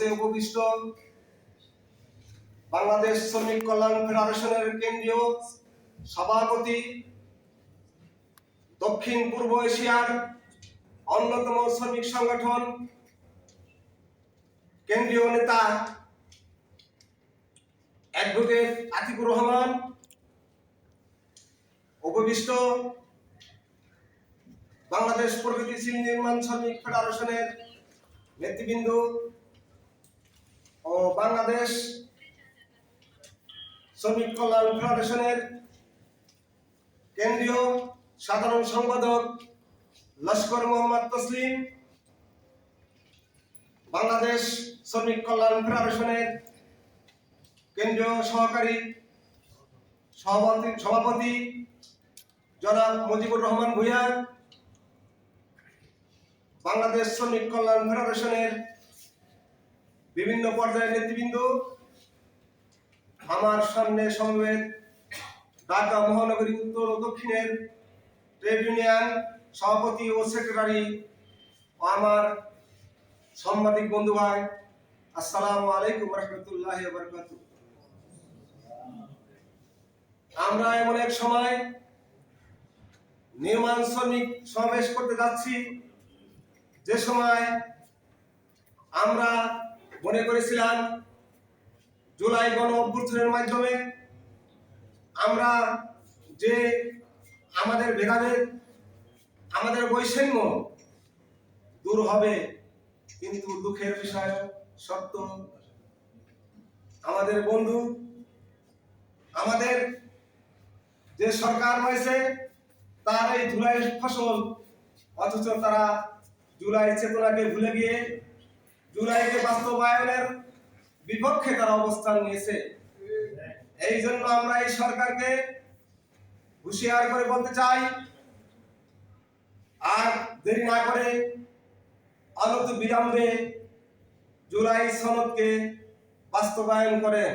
মঞ্চে উপবিষ্ট বাংলাদেশ শ্রমিক কল্যাণ ফেডারেশনের কেন্দ্রীয় সভাপতি, দক্ষিণ পূর্ব এশিয়ার অন্যতম শ্রমিক সংগঠন কেন্দ্রীয় নেতা অ্যাডভোকেট আতিকুর রহমান, উপবিষ্ট বাংলাদেশ প্রগতিশীল নির্মাণ শ্রমিক ফেডারেশনের নেতৃবৃন্দ ও বাংলাদেশ শ্রমিক কল্যাণ ফেডারেশনের কেন্দ্রীয় সাধারণ সম্পাদক লস্কর মোহাম্মদ তসলিম, বাংলাদেশ শ্রমিক কল্যাণ ফেডারেশনের কেন্দ্রীয় সহকারী সভাপতি জনাব মুজিবুর রহমান ভূঁইয়া, বাংলাদেশ শ্রমিক কল্যাণ ফেডারেশনের বিভিন্ন পর্যায়ের নেতৃবৃন্দ, আমার সামনে সমবেত ঢাকা মহানগরী উত্তর ও দক্ষিণের ট্রেড ইউনিয়ন সভাপতি ও সেক্রেটারি ও আমার সাংবাদিক বন্ধু ভাই, আসসালামু আলাইকুম রহমতুল্লাহি ওয়া বারাকাতুহু। আমরা এমন এক সময় নির্মাণ শ্রমিক সমাবেশ করতে যাচ্ছি, যে সময় আমরা মনে করেছিলাম জুলাই গণ অভ্যুত্থানের মাধ্যমে আমরা যে আমাদের ভেদাভেদ, আমাদের বৈষম্য দূর হবে, কিন্তু দুঃখের বিষয় সত্য, আমাদের বন্ধু, আমাদের যে সরকার রয়েছে তার এই জুলাইয়ের ফসল, অথচ তারা জুলাই চেতনাকে ভুলে গিয়ে জুলাইকে বাস্তবায়নের বিপক্ষে তারা অবস্থান নিয়েছে। এই জন্য আমরা এই সরকারকে হুঁশিয়ার করে বলতে চাই, আর দেরি না করে অনতি বিলম্বে জুলাই সনদকে বাস্তবায়ন করেন।